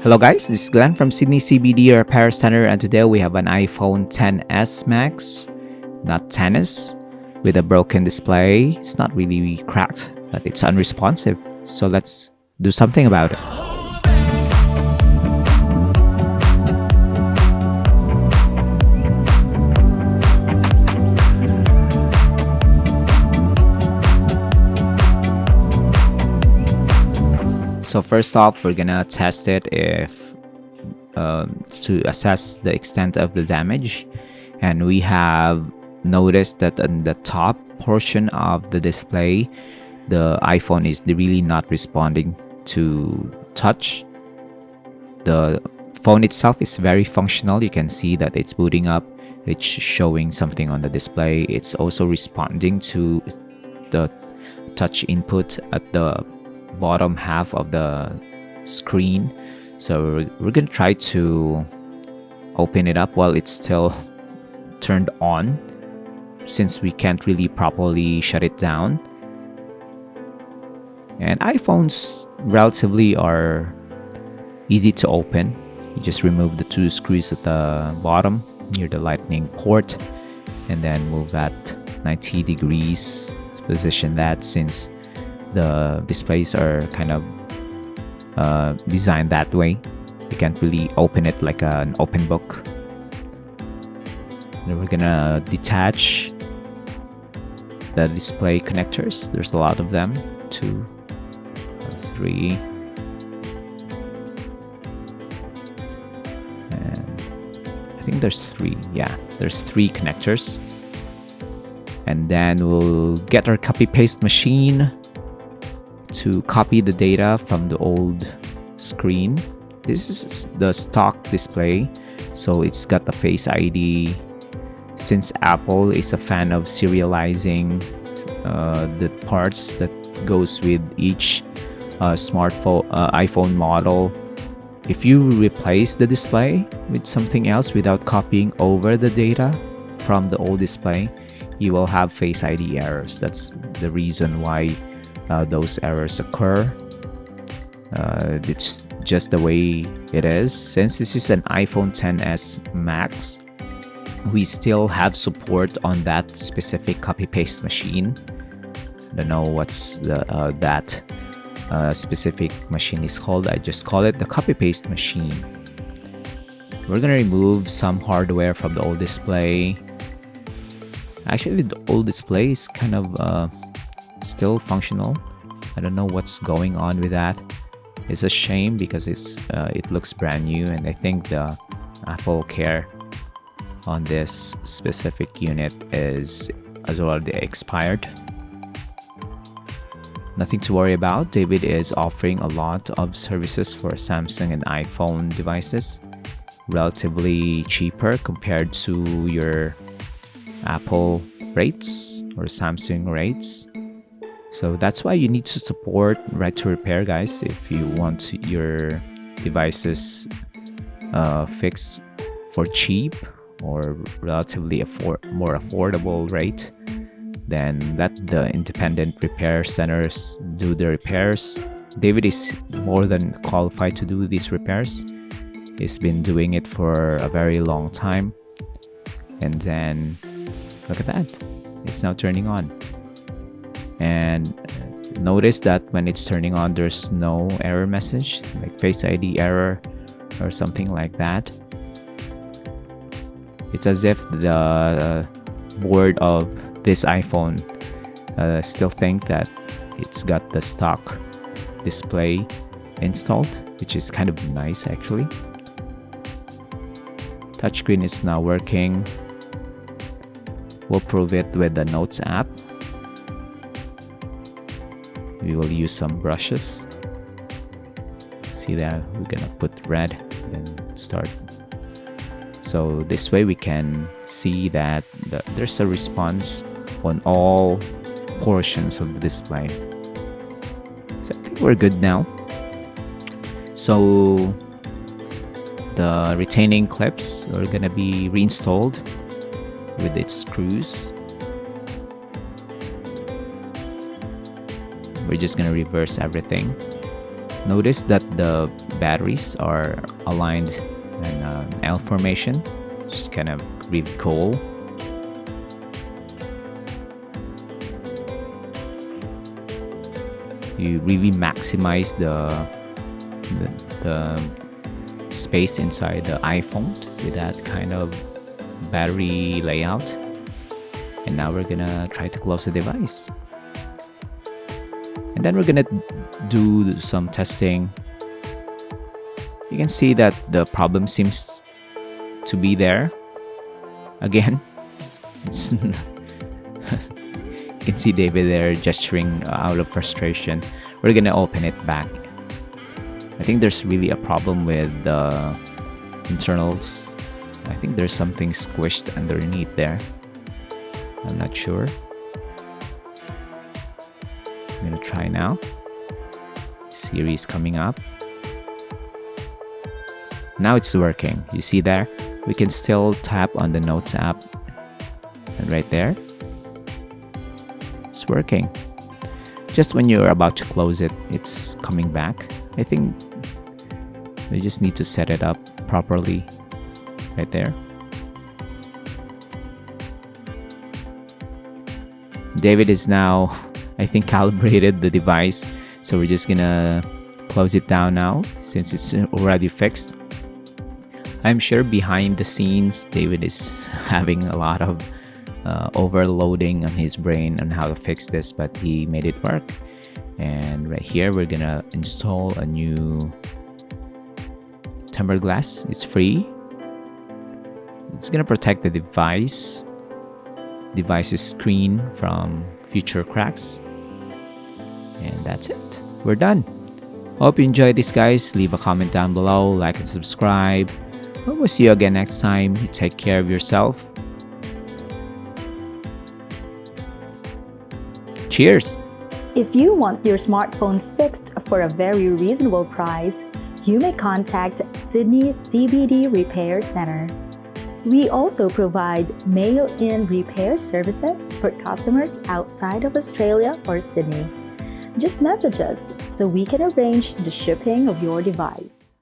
Hello guys, this is Glenn from Sydney CBD Repair Centre, and today we have an iPhone XS Max, not XS, with a broken display. It's not really cracked, but it's unresponsive. So let's do something about it. So first off, we're gonna test it to assess the extent of the damage, and we have noticed that on the top portion of the display, the iPhone is really not responding to touch. The phone itself is very functional. You can see that it's booting up, it's showing something on the display. It's also responding to the touch input at the bottom half of the screen. So we're gonna try to open it up while it's still turned on, since we can't really properly shut it down. And iPhones relatively are easy to open. You just remove the two screws at the bottom near the lightning port, and then move that 90 degrees, position that, since the displays are kind of designed that way. You can't really open it like an open book. Then we're gonna detach the display connectors. There's a lot of them, 2, 3, and I think there's 3. Yeah, there's 3 connectors. And then we'll get our copy paste machine to copy the data from the old screen. This is the stock display, so it's got the Face ID. Since Apple is a fan of serializing the parts that goes with each smartphone iPhone model, if you replace the display with something else without copying over the data from the old display, you will have Face ID errors. That's the reason why those errors occur. It's just the way it is. Since this is an iPhone XS Max, we still have support on that specific copy-paste machine. I don't know what's that specific machine is called. I just call it the copy-paste machine. We're gonna remove some hardware from the old display. Actually, the old display is kind of still functional. I don't know what's going on with that. It's a shame because it looks brand new, and I think the Apple Care on this specific unit is already expired. Nothing to worry about. David is offering a lot of services for Samsung and iPhone devices, relatively cheaper compared to your Apple rates or Samsung rates. So that's why you need to support Right to Repair, guys, if you want your devices fixed for cheap or relatively more affordable rate. Then let the independent repair centers do the repairs. David is more than qualified to do these repairs. He's been doing it for a very long time. And then look at that, it's now turning on. And notice that when it's turning on, there's no error message like Face ID error or something like that. It's as if the board of this iPhone still think that it's got the stock display installed, which is kind of nice actually. Touchscreen is now working. We'll prove it with the Notes app. We will use some brushes. See that we're gonna put red, then start. So this way we can see that there's a response on all portions of the display. So I think we're good now. So the retaining clips are gonna be reinstalled with its screws. We're just gonna reverse everything. Notice that the batteries are aligned in an L formation, which is kind of really cool. You really maximize the space inside the iPhone with that kind of battery layout. And now we're gonna try to close the device, and then we're gonna do some testing. You can see that the problem seems to be there again. You can see David there gesturing out of frustration. We're gonna open it back. I think there's really a problem with the internals. I think there's something squished underneath there. I'm not sure. I'm gonna try now. Series coming up. Now it's working. You see there? We can still tap on the Notes app. And right there, it's working. Just when you're about to close it, it's coming back. I think we just need to set it up properly right there. David is now, I think, calibrated the device, so we're just gonna close it down now since it's already fixed. I'm sure behind the scenes David is having a lot of overloading on his brain on how to fix this, but he made it work. And right here we're gonna install a new tempered glass. It's free. It's gonna protect the device's screen from future cracks. And that's it. We're done. Hope you enjoyed this, guys. Leave a comment down below, like and subscribe. We'll see you again next time. You take care of yourself. Cheers! If you want your smartphone fixed for a very reasonable price, you may contact Sydney CBD Repair Centre. We also provide mail-in repair services for customers outside of Australia or Sydney. Just message us so we can arrange the shipping of your device.